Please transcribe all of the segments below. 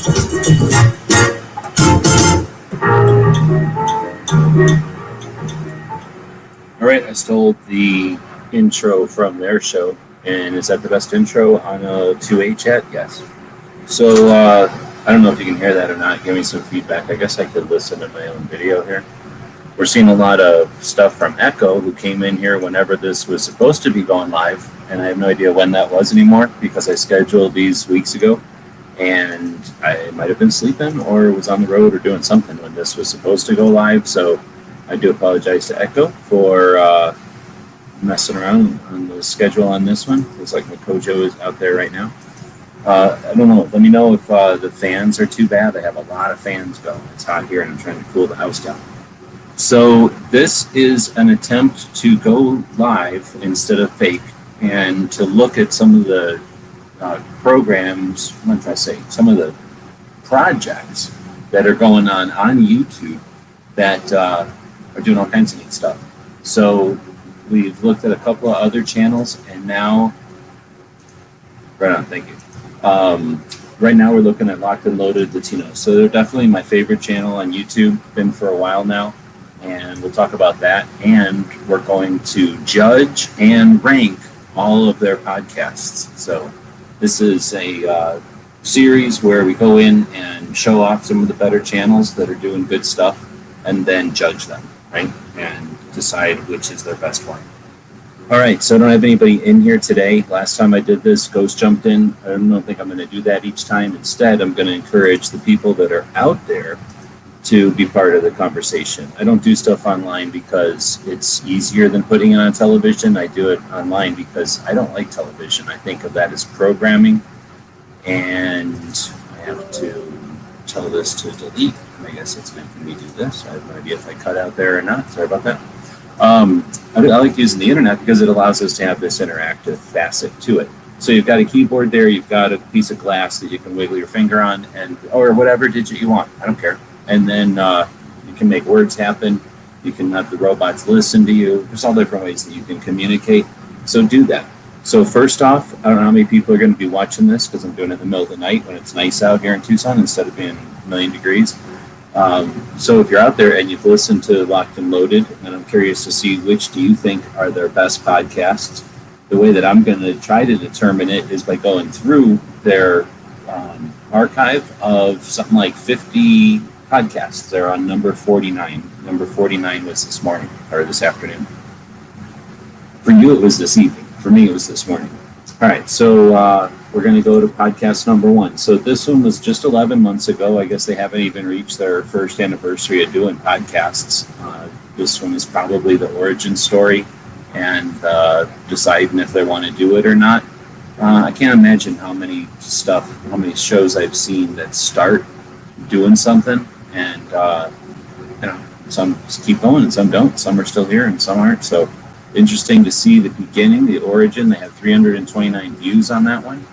All right, I stole the intro from their show, and is that the best intro on a 2A chat? Yes. So I don't know if you can hear that or not. Give me some feedback. I guess I could listen to my own video here. We're seeing a lot of stuff from Echo, who came in here whenever this was supposed to be going live, and I have no idea when that was anymore because I scheduled these weeks ago, and I might have been sleeping or was on the road or doing something when this was supposed to go live. So I do apologize to Echo for messing around on the schedule on this one. Looks like my Kojo is out there right now. I don't know. Let me know if the fans are too bad. I have a lot of fans going. It's hot here and I'm trying to cool the house down. So this is an attempt to go live instead of fake and to look at some of the programs, what did I say, some of the projects that are going on YouTube that are doing all kinds of neat stuff. So we've looked at a couple of other channels and now, right on, thank you. Right now we're looking at Locked and Loaded Latinos. So they're definitely my favorite channel on YouTube, been for a while now. And we'll talk about that. And we're going to judge and rank all of their podcasts. So this is a series where we go in and show off some of the better channels that are doing good stuff and then judge them, right? And decide which is their best one. All right, so I don't have anybody in here today. Last time I did this, Ghost jumped in. I don't think I'm going to do that each time. Instead, I'm going to encourage the people that are out there to be part of the conversation. I don't do stuff online because it's easier than putting it on television. I do it online because I don't like television. I think of that as programming, and I have to tell this to delete. I guess it's making me do this. I have no idea if I cut out there or not. Sorry about that. I like using the internet because it allows us to have this interactive facet to it. So you've got a keyboard there, you've got a piece of glass that you can wiggle your finger on, and or whatever digit you want. I don't care. And then you can make words happen. You can have the robots listen to you. There's all different ways that you can communicate. So do that. So first off, I don't know how many people are going to be watching this because I'm doing it in the middle of the night when it's nice out here in Tucson instead of being a million degrees. So if you're out there and you've listened to Locked and Loaded, and I'm curious to see which do you think are their best podcasts, the way that I'm going to try to determine it is by going through their archive of something like 50 podcasts. They're on number 49. Number 49 was this morning, or this afternoon. For you, it was this evening. For me, it was this morning. All right, so we're going to go to podcast number 1. So this one was just 11 months ago. I guess they haven't even reached their first anniversary of doing podcasts. This one is probably the origin story and deciding if they want to do it or not. I can't imagine how many shows I've seen that start doing something, and some keep going and some don't. Some are still here and some aren't. So interesting to see the beginning, the origin. They have 329 views on that one.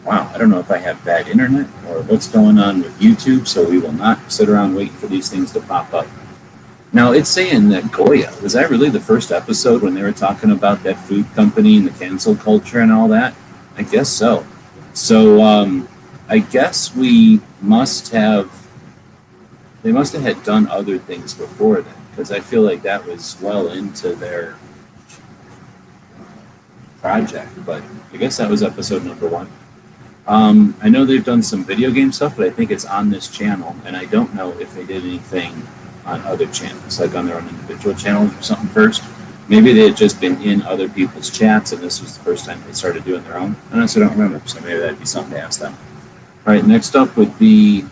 Wow, I don't know if I have bad internet or what's going on with YouTube, so we will not sit around waiting for these things to pop up. Now, it's saying that Goya, was that really the first episode when they were talking about that food company and the cancel culture and all that? I guess so. So I guess they must have had done other things before then, because I feel like that was well into their project, but I guess that was episode number 1. I know they've done some video game stuff, but I think it's on this channel, and I don't know if they did anything on other channels, like on their own individual channels or something first. Maybe they had just been in other people's chats, and this was the first time they started doing their own. I honestly don't remember, so maybe that'd be something to ask them. All right, next up would be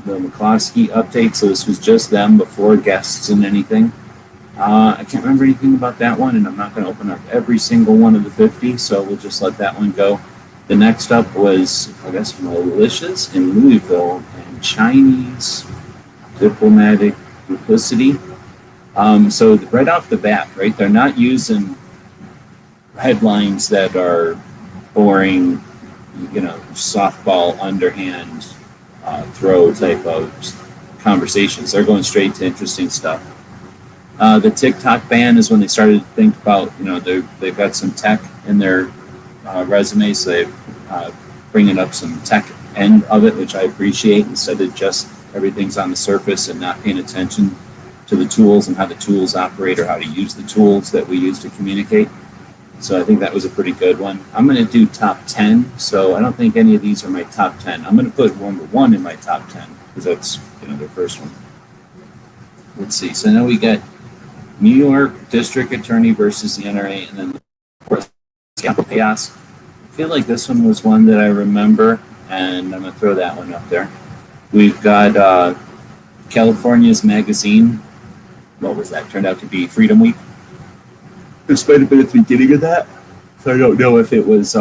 the McCloskey update. So this was just them before guests and anything. I can't remember anything about that one, and I'm not going to open up every single one of the 50, so we'll just let that one go. The next up was, I guess, militias in Louisville and Chinese diplomatic duplicity. So right off the bat, right, they're not using headlines that are boring, softball, underhand, throw type of conversations. They're going straight to interesting stuff. The TikTok ban is when they started to think about, they've got some tech in their resume, so they're bringing up some tech end of it, which I appreciate, instead of just everything's on the surface and not paying attention to the tools and how the tools operate or how to use the tools that we use to communicate. So I think that was a pretty good one. I'm going to do top 10. So I don't think any of these are my top 10. I'm going to put number 1 in my top 10 because that's, their first one. Let's see. So now we get New York District Attorney versus the NRA, and then of course chaos. I feel like this one was one that I remember, and I'm going to throw that one up there. We've got California's magazine. What was that? Turned out to be Freedom Week. This might have been at the beginning of that, so I don't know if it was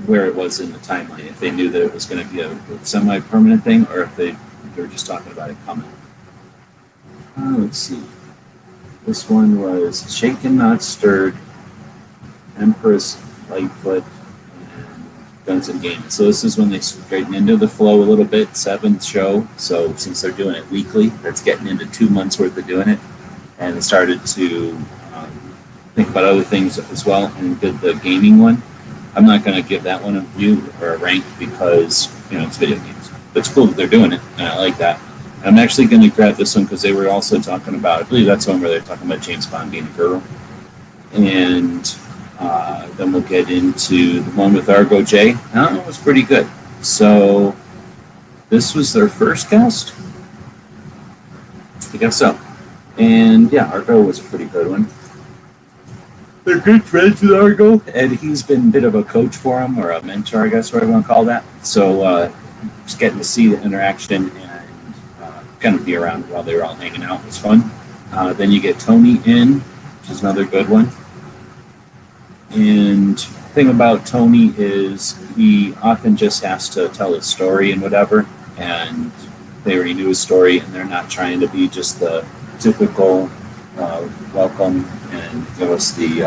where it was in the timeline, if they knew that it was going to be a semi-permanent thing, or if they were just talking about it coming. Let's see. This one was Shaken Not Stirred, Empress Lightfoot, and Guns and Games. So this is when they straighten into the flow a little bit, 7th show. So since they're doing it weekly, that's getting into 2 months worth of doing it. And started to think about other things as well, and did the gaming one. I'm not going to give that one a view or a rank because, it's video games. But it's cool that they're doing it, and I like that. And I'm actually going to grab this one because they were also talking about, I believe that's the one where they're talking about James Bond being a girl. And then we'll get into the one with AaargoJay. It was pretty good. So this was their first guest? I guess so. And yeah, Argo was a pretty good one. They're good friends with Argo, and he's been a bit of a coach for him, or a mentor, I guess, whatever you want to call that. So just getting to see the interaction and kind of be around while they were all hanging out was fun. Then you get Tony in, which is another good one. And the thing about Tony is he often just has to tell his story and whatever, and they already knew his story, and they're not trying to be just the typical welcome and give us the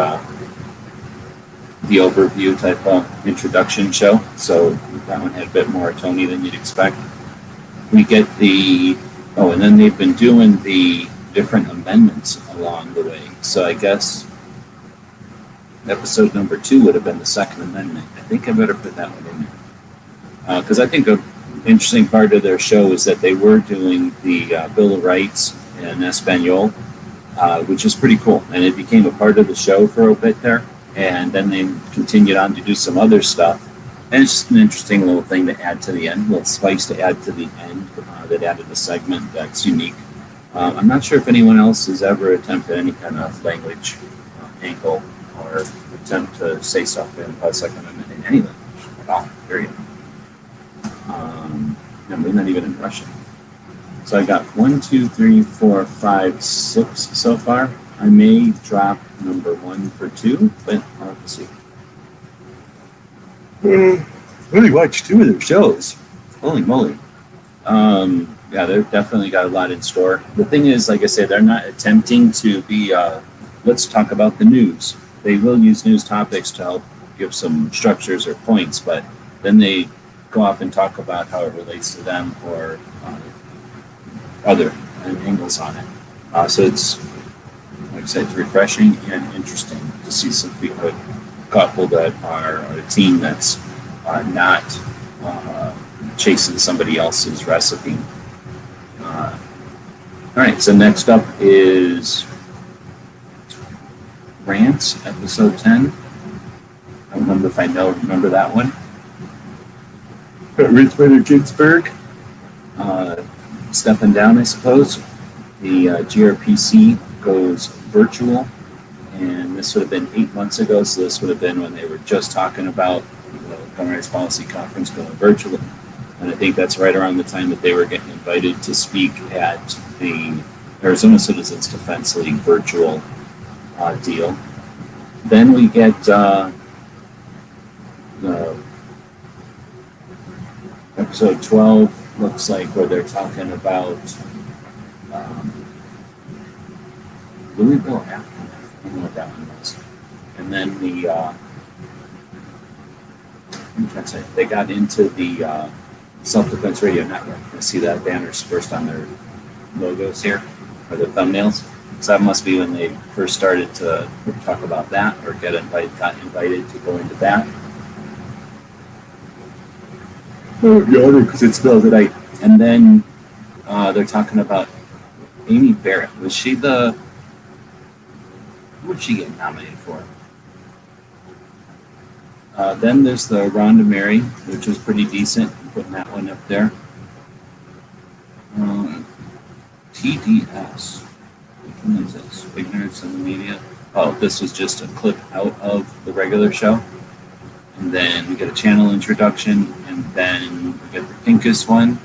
overview type of introduction show. So that one had a bit more Tony than you'd expect. We get and then they've been doing the different amendments along the way. So I guess episode number 2 would have been the Second Amendment. I think I better put that one in there. Because I think an interesting part of their show is that they were doing the Bill of Rights in Español, which is pretty cool. And it became a part of the show for a bit there. And then they continued on to do some other stuff. And it's just an interesting little thing to add to the end, a little spice to add to the end that added a segment that's unique. I'm not sure if anyone else has ever attempted any kind of language angle or attempt to say stuff in the Second Amendment in any language at all, period. Not even in Russian. So I got 1, 2, 3, 4, 5, 6 so far. I may drop number 1 for 2, but I'll have to see. Really watched 2 of their shows. Holy moly. Yeah, they've definitely got a lot in store. The thing is, like I said, they're not attempting to be, let's talk about the news. They will use news topics to help give some structures or points, but then they go off and talk about how it relates to them or other angles on it. So it's, like I said, it's refreshing and interesting to see some people, a couple that are a team that's not chasing somebody else's recipe. All right, so next up is Rants, episode 10. I don't remember if I remember that one. Ruth Bader Ginsburg stepping down, I suppose. The GRPC goes virtual, and this would have been 8 months ago, so this would have been when they were just talking about the Gun Rights Policy Conference going virtual. And I think that's right around the time that they were getting invited to speak at the Arizona Citizens Defense League virtual deal. Then we get the episode 12, looks like, where they're talking about Louisville Aftermath. I don't know what that one was. And then they got into the Self-Defense Radio Network. I see that banners first on their logos here, or their thumbnails. So that must be when they first started to talk about that, or got invited to go into that. Because it spells it out. And then they're talking about Amy Barrett. Was she the... What did she get nominated for? Then there's the Rhonda Mary, which was pretty decent. I'm putting that one up there. TDS. What is this? Ignorance in the Media. Oh, this was just a clip out of the regular show. And then we get a channel introduction, and then we get the Pincus one.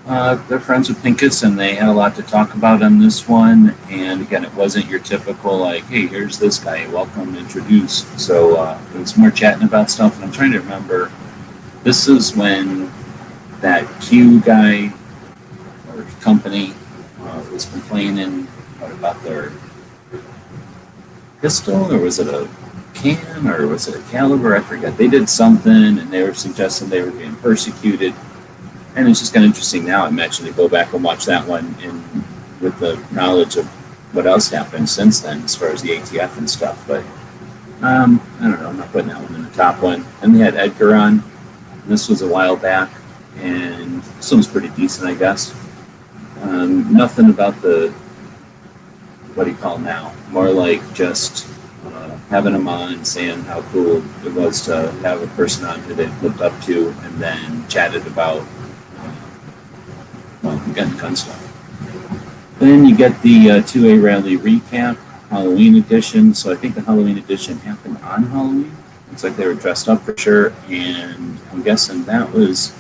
They're friends with Pincus, and they had a lot to talk about on this one. And again, it wasn't your typical, like, hey, here's this guy, welcome, introduce. So it was more chatting about stuff. And I'm trying to remember, this is when that Q guy or company was complaining about their pistol, or was it a can, or was it a caliber? I forget. They did something, and they were suggesting they were being persecuted. And it's just kind of interesting now, I imagine, to go back and watch that one with the knowledge of what else happened since then as far as the ATF and stuff. But I don't know, I'm not putting that one in the top one. And they had Edgar on. This was a while back, and this one was pretty decent, I guess. Nothing about the, what do you call now? More like just having them on, saying how cool it was to have a person on who they looked up to, and then chatted about, gun stuff. Then you get the 2A rally recap, Halloween edition. So I think the Halloween edition happened on Halloween. Looks like they were dressed up for sure, and I'm guessing that was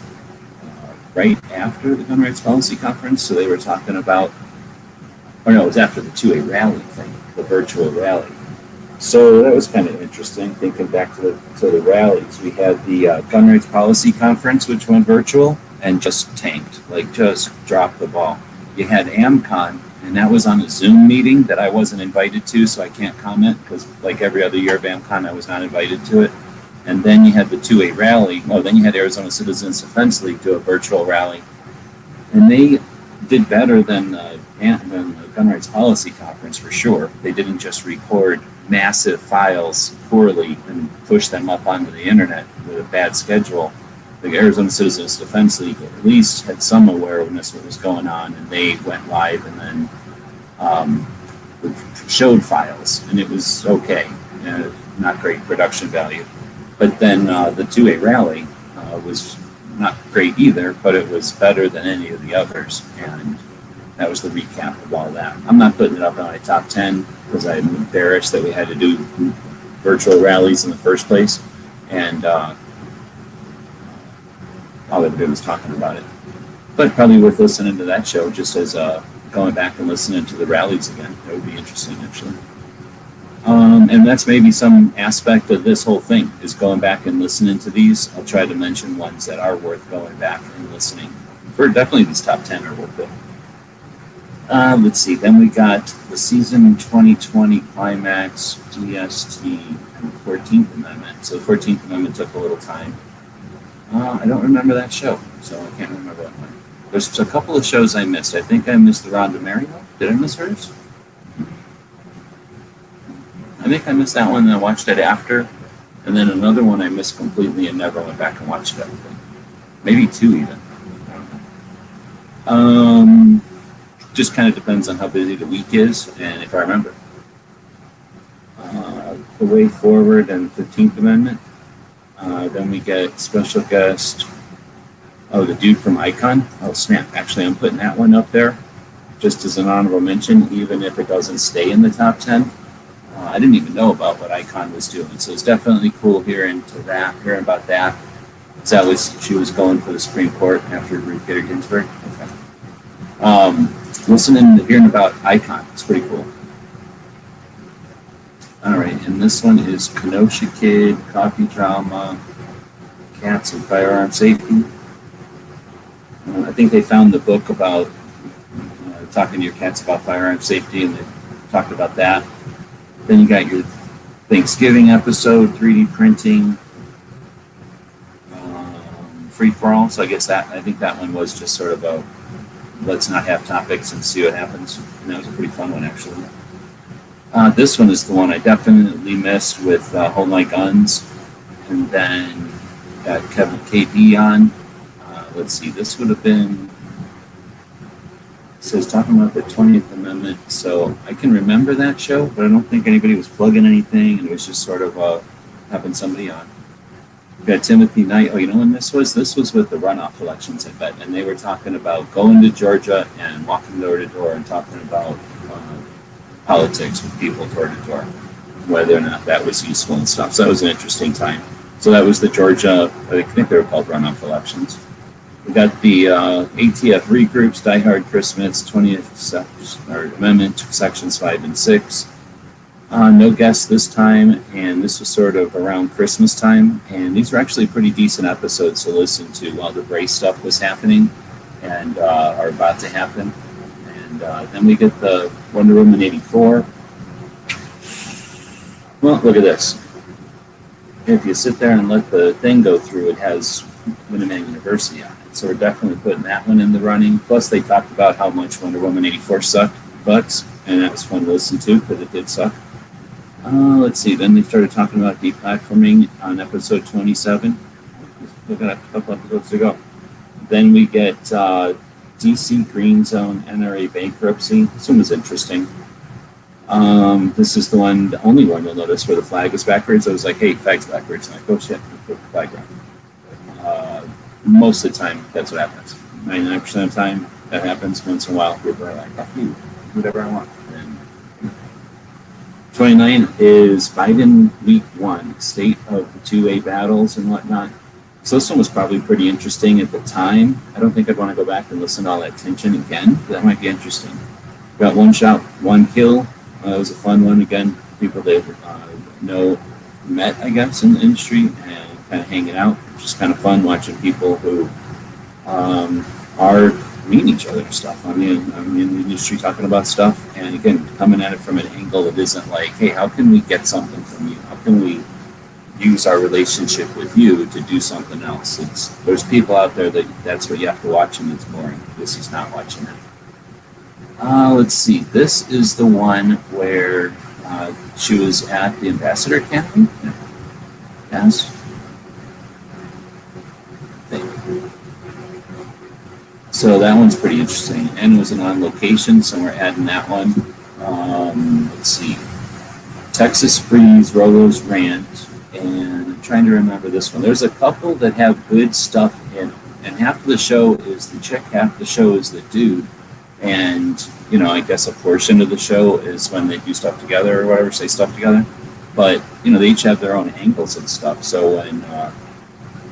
right after the Gun Rights Policy Conference. So they were talking about, or no, it was after the 2A rally thing, the virtual rally. So that was kind of interesting, thinking back to the rallies. We had the Gun Rights Policy Conference, which went virtual and just tanked, like just dropped the ball. You had AmCon, and that was on a Zoom meeting that I wasn't invited to, so I can't comment, because like every other year of AmCon, I was not invited to it. And then you had the 2A rally. Oh, then you had Arizona Citizens Defense League do a virtual rally. And they did better than the Gun Rights Policy Conference for sure. They didn't just record massive files poorly and push them up onto the internet with a bad schedule. The Arizona Citizens Defense League at least had some awareness of what was going on, and they went live and then showed files, and it was okay. Not great production value. But then the 2A rally was not great either, but it was better than any of the others, and that was the recap of all that. I'm not putting it up on my top 10 because I'm embarrassed that we had to do virtual rallies in the first place, and all I did was talking about it. But probably worth listening to that show just as going back and listening to the rallies again. That would be interesting, actually. And that's maybe some aspect of this whole thing, is going back and listening to these. I'll try to mention ones that are worth going back and listening. For definitely these top 10 are worth it. Let's see, then we got the season 2020 climax, DST, and the 14th Amendment. So the 14th Amendment took a little time. I don't remember that show, so I can't remember that one. There's a couple of shows I missed. I think I missed the Rhonda Mary one. Did I miss hers? I think I missed that one, and I watched it after. And then another one I missed completely and never went back and watched everything. Maybe two even. I don't know. Just kind of depends on how busy the week is and if I remember. The Way Forward and 15th Amendment. Then we get special guest, the dude from Ikon. Oh, snap. Actually, I'm putting that one up there just as an honorable mention, even if it doesn't stay in the top 10. I didn't even know about what Ikon was doing, so it's definitely cool hearing about that. She was going for the Supreme Court after Ruth Bader Ginsburg. Okay. Hearing about Ikon, it's pretty cool. All right, and this one is Kenosha Kid, Coffee Drama, Cats and Firearm Safety. I think they found the book about talking to your cats about firearm safety, and they talked about that. Then you got your Thanksgiving episode, 3D printing, free for all. So I think that one was just sort of a let's not have topics and see what happens. And that was a pretty fun one, actually. This one is the one I definitely missed with Hold My Guns, and then got Kevin KB on. let's see, this would have been, so it's talking about the 20th Amendment, so I can remember that show, but I don't think anybody was plugging anything, and it was just sort of having somebody on. We got Timothy Knight. Oh, you know when this was? This was with the runoff elections, I bet, and they were talking about going to Georgia and walking door to door and talking about politics with people door to door, whether or not that was useful and stuff. So that was an interesting time. So that was the Georgia, I think they were called runoff elections. We got the ATF regroups, Die Hard Christmas, 20th Amendment, sections 5 and 6. No guests this time, and this was sort of around Christmas time. And these were actually pretty decent episodes to listen to while the Bray stuff was happening and are about to happen. And then we get the Wonder Woman 84. Well, look at this. If you sit there and let the thing go through, it has Winneman University on it. So we're definitely putting that one in the running. Plus, they talked about how much Wonder Woman 84 sucked, and that was fun to listen to because it did suck. Let's see. Then they started talking about deplatforming on episode 27. We've got a couple episodes to go. Then we get DC Green Zone NRA bankruptcy. This one was interesting. This is the only one you'll notice where the flag is backwards. I was like, hey, flag's backwards. And I'm like, oh shit, put the flag around. Most of the time, that's what happens. 99% of the time, that happens. Once in a while, people are like, fuck you, whatever I want. And 29 is Biden week 1, state of the 2A battles and whatnot. So this one was probably pretty interesting at the time. I don't think I'd want to go back and listen to all that tension again, but that might be interesting. Got one shot, one kill. It was a fun one. Again, people that met, I guess, in the industry and kind of hanging out. Just kind of fun watching people who are meeting each other and stuff. I mean, I'm in the industry talking about stuff, and again, coming at it from an angle that isn't like, hey, how can we get something from you? How can we use our relationship with you to do something else? There's people out there that's what you have to watch, and it's boring. This is not watching it. Let's see. This is the one where she was at the Ambassador Academy. Yes. So that one's pretty interesting. And it was an on location, so we're adding that one. Let's see. Texas Freeze, Rolo's Rant, and I'm trying to remember this one. There's a couple that have good stuff in them. And half of the show is the chick, half the show is the dude. And, I guess a portion of the show is when they do stuff together or whatever, say stuff together. But, they each have their own angles and stuff. So when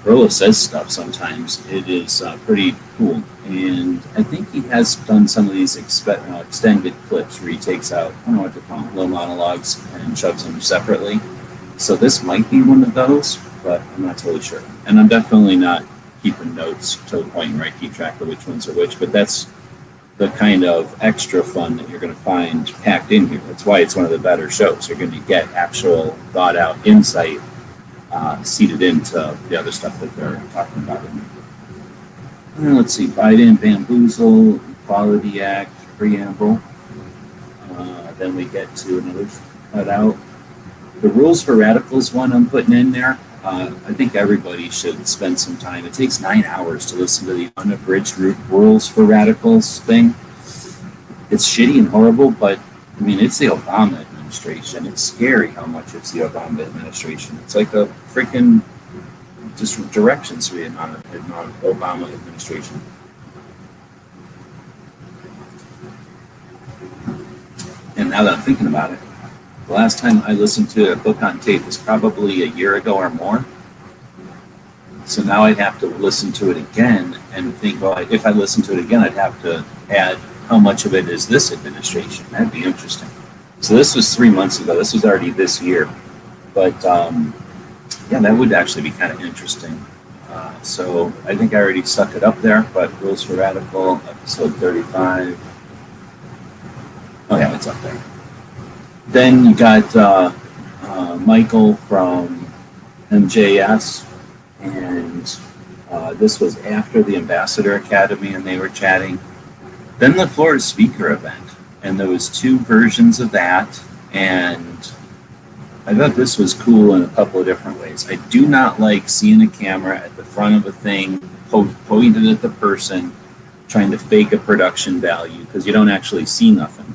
Rolo says stuff sometimes, it is pretty cool. And I think he has done some of these extended clips where he takes out, I don't know what to call them, little monologues and shoves them separately. So this might be one of those, but I'm not totally sure. And I'm definitely not keeping notes to the point where I keep track of which ones are which, but that's the kind of extra fun that you're going to find packed in here. That's why it's one of the better shows. You're going to get actual thought out insight seeded into the other stuff that they're talking about. Let's see, Biden, Bamboozle, Equality Act, Preamble. Then we get to another cutout. The Rules for Radicals one I'm putting in there. I think everybody should spend some time. It takes 9 hours to listen to the unabridged Rules for Radicals thing. It's shitty and horrible, but it's the Obama administration. It's scary how much it's the Obama administration. It's like a freaking just directions to the Obama administration. And now that I'm thinking about it, the last time I listened to a book on tape was probably a year ago or more. So now I'd have to listen to it again and think, well, if I listen to it again, I'd have to add how much of it is this administration. That'd be interesting. So this was 3 months ago. This was already this year. But yeah, that would actually be kind of interesting. So I think I already stuck it up there, but Rules for Radical, episode 35. Oh yeah, it's up there. Then you got Michael from MJS, and this was after the Ambassador Academy, and they were chatting. Then the Florida Speaker event, and there was 2 versions of that, and I thought this was cool in a couple of different ways. I do not like seeing a camera at the front of a thing pointed at the person trying to fake a production value because you don't actually see nothing.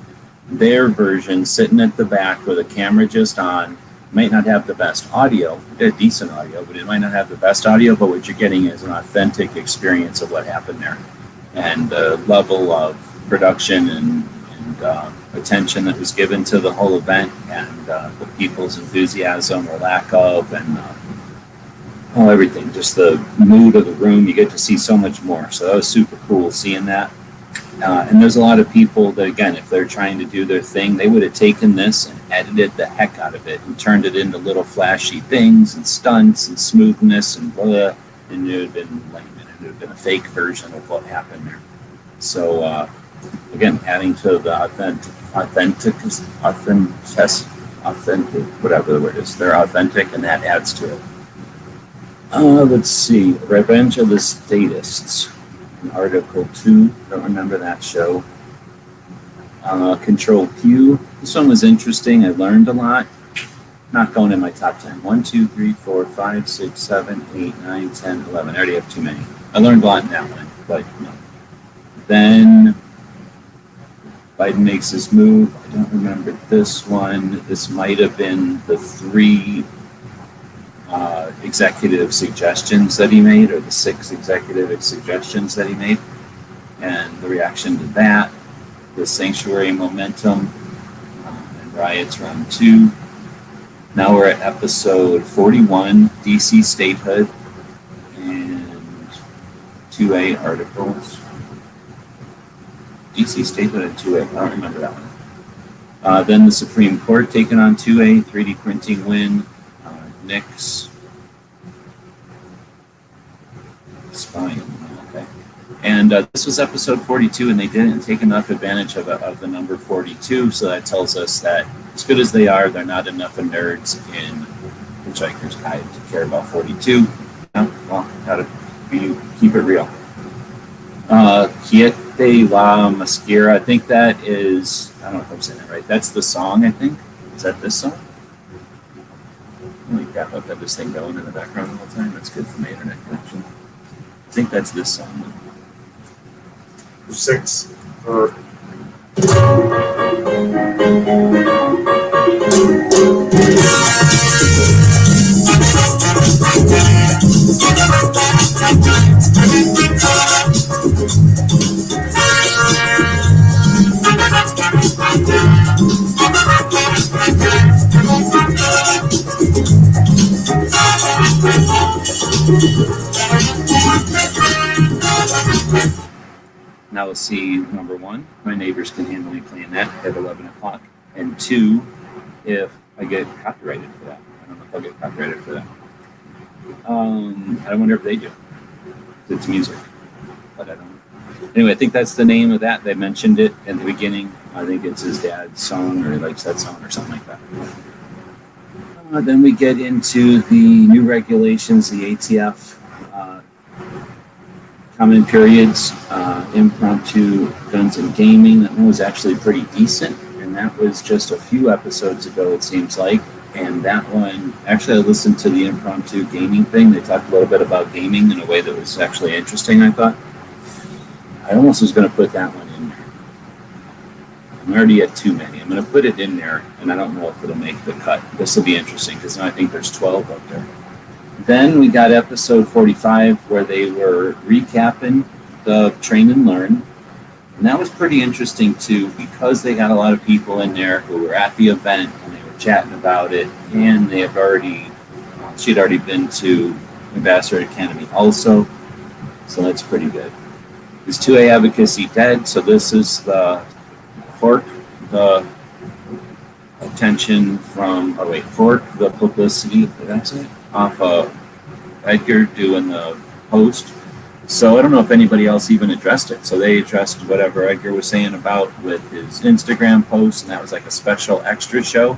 Their version, sitting at the back with a camera just on, might not have the best audio. They're decent audio, but it might not have the best audio, but what you're getting is an authentic experience of what happened there. And the level of production and attention that was given to the whole event, and the people's enthusiasm or lack of, and everything, just the mood of the room. You get to see so much more. So that was super cool seeing that. And there's a lot of people that, again, if they're trying to do their thing, they would have taken this and edited the heck out of it and turned it into little flashy things and stunts and smoothness and blah, and it would have been lame, and it would have been a fake version of what happened there. So, again, adding to the authentic, whatever the word is, they're authentic, and that adds to it. Let's see, Revenge of the Statists, Article 2, don't remember that show. Control Q, this one was interesting, I learned a lot. Not going in my top 10. 1, 2, 3, 4, 5, 6, 7, 8, 9, 10, 11. I already have too many. I learned a lot in that one, but no. Then Biden makes his move. I don't remember this one. This might have been the 3 executive suggestions that he made, or the 6 executive suggestions that he made, and the reaction to that, the sanctuary momentum, and riots round 2. Now we're at episode 41, DC statehood, and 2A articles. DC statehood and 2A, I don't remember that one. Then the Supreme Court taking on 2A, 3D printing win, Nix, spying, okay. And this was episode 42, and they didn't take enough advantage of the number 42, so that tells us that as good as they are, they're not enough nerds in Hitchhiker's Guide to care about 42. No, well, gotta keep it real. Quiete la Masquera, I think that is, I don't know if I'm saying that right, that's the song, I think. Is that this song? Holy crap, I've got this thing going in the background all the time. That's good for my internet connection. I think that's this song. 6 for Now let's see, number 1, my neighbors can handle me playing that at 11 o'clock. And 2, if I get copyrighted for that. I don't know if I'll get copyrighted for that. I wonder if they do. It's music, but I don't know. Anyway, I think that's the name of that. They mentioned it in the beginning. I think it's his dad's song, or he likes that song, or something like that. Then we get into the new regulations, the ATF, common periods, impromptu guns and gaming. That one was actually pretty decent, and that was just a few episodes ago, it seems like. And that one, actually, I listened to the impromptu gaming thing. They talked a little bit about gaming in a way that was actually interesting, I thought. I almost was going to put that one in there. I'm already at too many. I'm going to put it in there, and I don't know if it'll make the cut. This will be interesting, because now I think there's 12 up there. Then we got episode 45, where they were recapping the Train and Learn. And that was pretty interesting, too, because they got a lot of people in there who were at the event, and they were chatting about it, and they have already, she'd already been to Ambassador Academy also, so that's pretty good. Is 2A advocacy dead? So this is the fork, the attention from, fork the publicity, that's it, off of Edgar doing the post. So I don't know if anybody else even addressed it. So they addressed whatever Edgar was saying about with his Instagram post, and that was like a special extra show.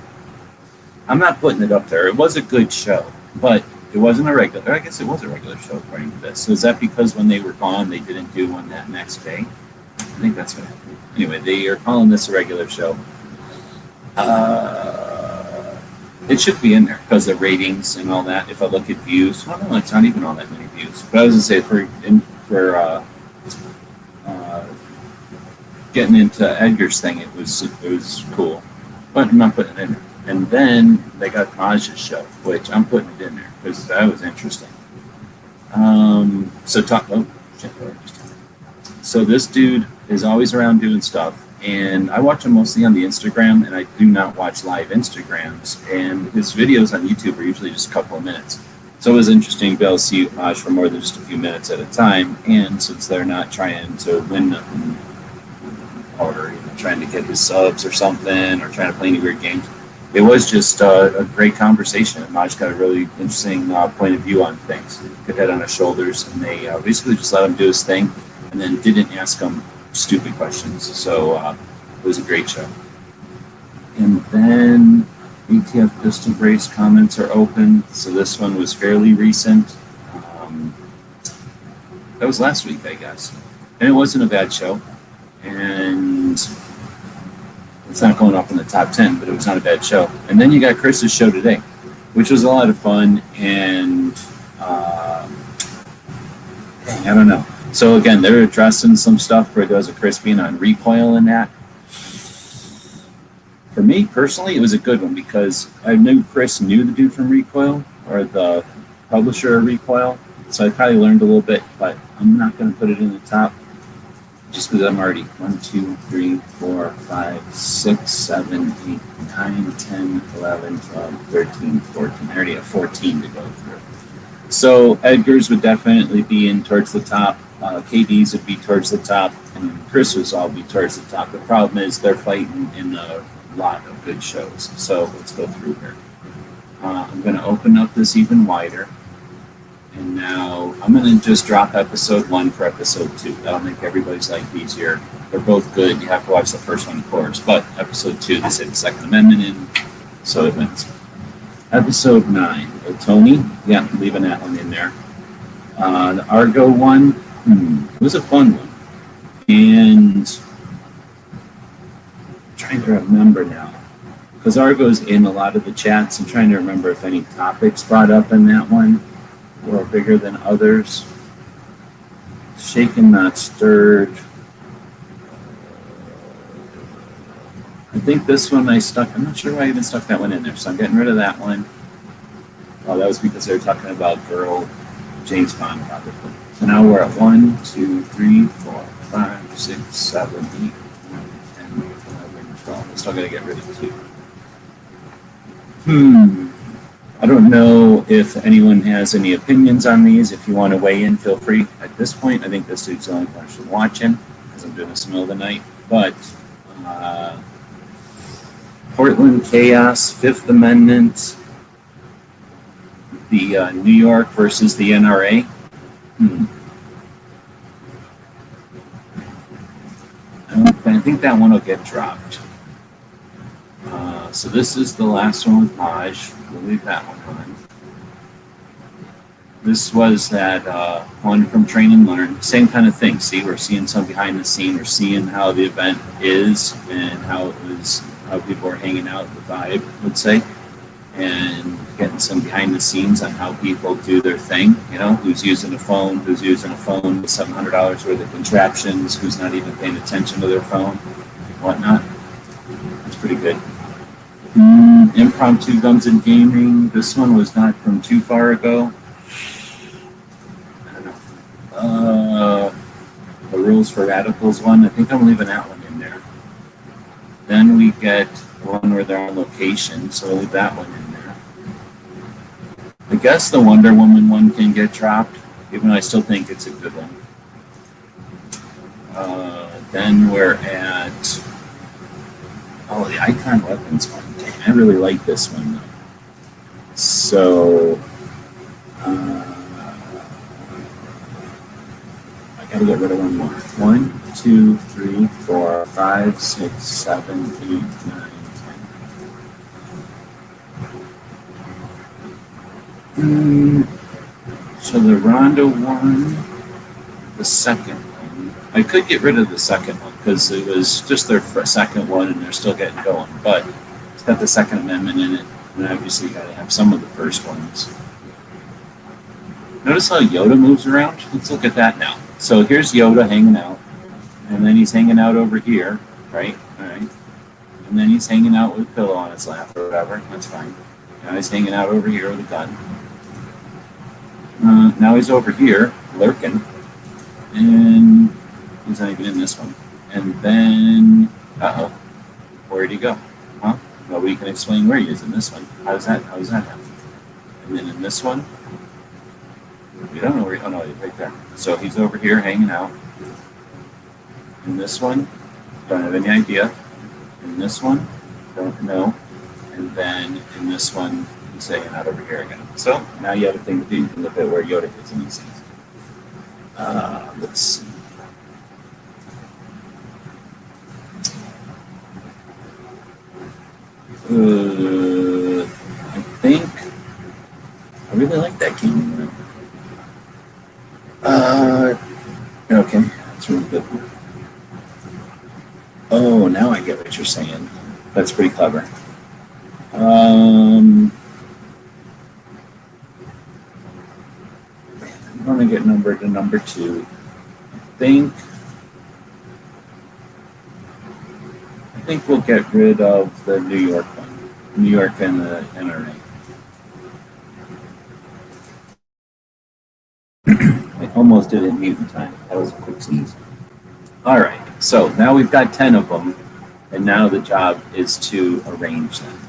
I'm not putting it up there. It was a good show, but it wasn't a regular. I guess it was a regular show according to this. So is that because when they were gone, they didn't do one that next day? I think that's what happened. Anyway, they are calling this a regular show. It should be in there because the ratings and all that. If I look at views, oh no, it's not even all that many views. But I was gonna say for getting into Edgar's thing, it was cool. But I'm not putting it in there. And then they got Maj's show, which I'm putting it in there because that was interesting. So this dude is always around doing stuff, and I watch him mostly on the Instagram, and I do not watch live Instagrams. And his videos on YouTube are usually just a couple of minutes. So it was interesting to be able to see Maj for more than just a few minutes at a time. And since they're not trying to win nothing, or trying to get his subs or something, or trying to play any weird games, it was just a great conversation. Maj got a really interesting point of view on things. Good head on his shoulders, and they basically just let him do his thing, and then didn't ask him stupid questions. So it was a great show. And then ATF Distant Race comments are open. So this one was fairly recent. That was last week, I guess. And it wasn't a bad show. And it's not going up in the top 10, but it was not a bad show. And then you got Chris's show today, which was a lot of fun. And I don't know. So again, they're addressing some stuff where there was a Chris being on recoil and that. For me personally, it was a good one because I knew Chris knew the dude from Recoil, or the publisher of Recoil. So I probably learned a little bit, but I'm not going to put it in the top just because I'm already 1, 2, 3, 4, 5, 6, 7, 8, 9, 10, 11, 12, 13, 14. I already have 14 to go through. So Edgar's would definitely be in towards the top. KD's would be towards the top, and Chris's all be towards the top. The problem is they're fighting in a lot of good shows. So let's go through here. I'm going to open up this even wider. And now I'm going to just drop episode 1 for episode 2. That'll make everybody's life easier. They're both good. You have to watch the first one, of course. But episode 2, they say the Second Amendment in, so it wins. Episode 9, Tony. Yeah, I'm leaving that one in there. The Argo one, it was a fun one. And I'm trying to remember now. Because Argo's in a lot of the chats. I'm trying to remember if any topics brought up in that one were bigger than others. Shaken, not stirred. I think this one I stuck. I'm not sure why I even stuck that one in there, so I'm getting rid of that one. Oh, that was because they were talking about girl James Bond, probably. So now we're at 1, 2, 3, 4, 5, 6, 7, 8, 9, 10, 11, 12. I'm still going to get rid of 2. I don't know if anyone has any opinions on these. If you want to weigh in, feel free. At this point, I think this dude's the only one I should watch him because I'm doing this in the middle of the night. But Portland Chaos, Fifth Amendment, the New York versus the NRA. I think that one will get dropped. So this is the last one with Maj. We'll leave that one on. This was that one from Train and Learn. Same kind of thing. See, we're seeing some behind the scene. We're seeing how the event is and how it was, how people are hanging out, the vibe, let's say, and getting some behind the scenes on how people do their thing. You know, who's using a phone with $700 worth of contraptions, who's not even paying attention to their phone, whatnot. That's pretty good. Impromptu Guns and Gaming. This one was not from too far ago. I don't know. The Rules for Radicals one. I think I'm leaving that one in there. Then we get one where they're on location, so we'll leave that one in there. I guess the Wonder Woman one can get dropped, even though I still think it's a good one. Then we're at the Ikon Weapons one. Dang, I really like this one though. So I gotta get rid of one more. 1, 2, 3, 4, 5, 6, 7, 8, 9, 10. So the Rhonda one, the second one. I could get rid of the second one because it was just their second one and they're still getting going. But it's got the Second Amendment in it. And obviously you gotta have some of the first ones. Notice how Yoda moves around? Let's look at that now. So here's Yoda hanging out, and then he's hanging out over here, right? All right. And then he's hanging out with a pillow on his lap or whatever. That's fine. Now he's hanging out over here with a gun. Now he's over here, lurking. And he's not even in this one. And then, where'd he go? Huh? Nobody can explain where he is in this one. How does that happen? And then in this one, we don't know where oh no, he's right there. So he's over here hanging out. In this one, don't have any idea. In this one, don't know. And then in this one, he's hanging out over here again. So now you have a thing to do. You can look at where Yoda is in these things. Let's see. I think I really like that game. Okay, that's really good. Oh, now I get what you're saying. That's pretty clever. I'm going to get numbered to number 2. I think we'll get rid of the New York one. New York and the NRA. I almost did it in mutant time. That was a quick sneeze. All right, so now we've got 10 of them, and now the job is to arrange them.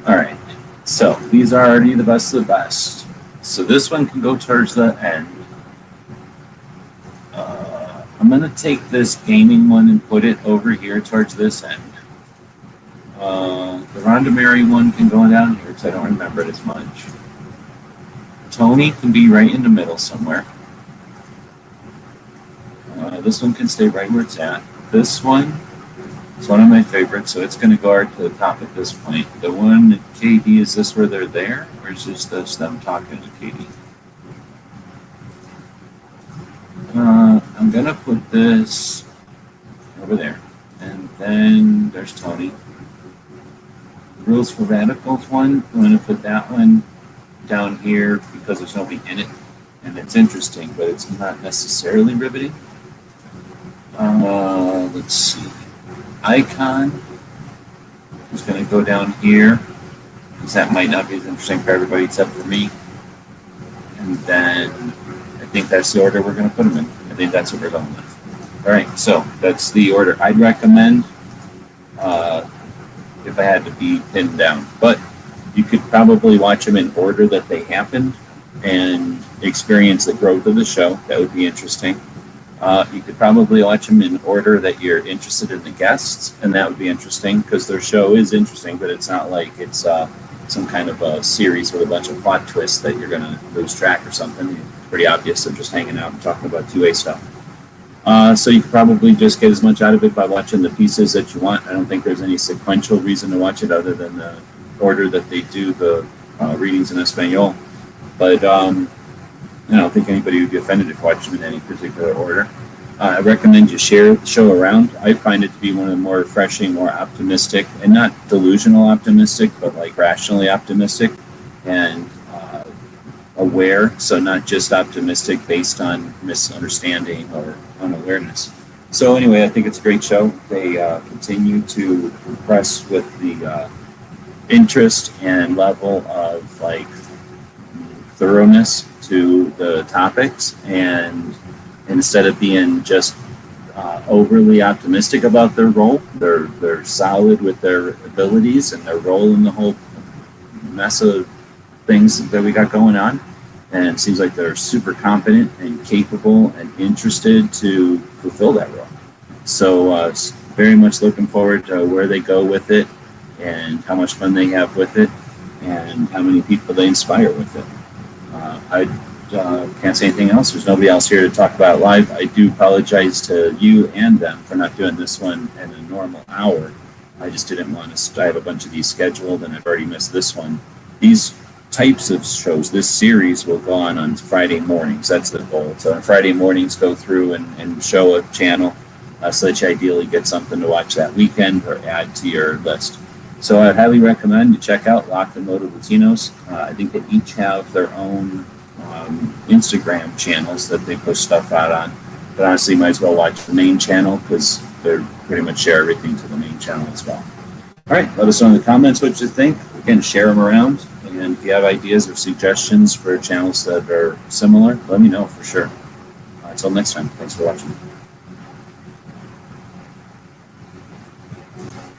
All right, so these are already the best of the best. So this one can go towards the end. I'm going to take this gaming one and put it over here towards this end. The Rhonda Mary one can go down here because I don't remember it as much. Tony can be right in the middle somewhere. This one can stay right where it's at. This one is one of my favorites, so it's going to go to the top at this point. The one at KD, is this where they're there, or is this them talking to KD? I'm going to put this over there. And then there's Tony. Rules for Radicals one, I'm going to put that one down here because there's nobody in it. And it's interesting, but it's not necessarily riveting. Let's see. Ikon is going to go down here because that might not be as interesting for everybody except for me. And then I think that's the order we're going to put them in. I think that's what we're going with. All right, so that's the order I'd recommend if I had to be pinned down. But you could probably watch them in order that they happened and experience the growth of the show. That would be interesting. You could probably watch them in order that you're interested in the guests, and that would be interesting because their show is interesting, but it's not like it's some kind of a series with a bunch of plot twists that you're going to lose track or something. It's pretty obvious they're just hanging out and talking about 2A stuff. So you could probably just get as much out of it by watching the pieces that you want. I don't think there's any sequential reason to watch it other than the order that they do the readings in Español. But I don't think anybody would be offended if you watch them in any particular order. I recommend you share the show around. I find it to be one of the more refreshing, more optimistic, and not delusional optimistic, but like rationally optimistic and aware. So not just optimistic based on misunderstanding or unawareness. So anyway, I think it's a great show. They continue to impress with the interest and level of like thoroughness to the topics, and instead of being just overly optimistic about their role, they're solid with their abilities and their role in the whole mess of things that we got going on. And it seems like they're super competent and capable and interested to fulfill that role. So very much looking forward to where they go with it and how much fun they have with it and how many people they inspire with it. I can't say anything else. There's nobody else here to talk about it live. I do apologize to you and them for not doing this one in a normal hour. I just didn't want to. I have a bunch of these scheduled, and I've already missed this one. These types of shows, this series will go on Friday mornings. That's the goal. So on Friday mornings, go through and show a channel so that you ideally get something to watch that weekend or add to your list. So I'd highly recommend you check out Locked and Loaded Latinos. I think they each have their own Instagram channels that they push stuff out on. But honestly, you might as well watch the main channel because they pretty much share everything to the main channel as well. All right, let us know in the comments what you think. Again, share them around. And if you have ideas or suggestions for channels that are similar, let me know for sure. Until next time, thanks for watching.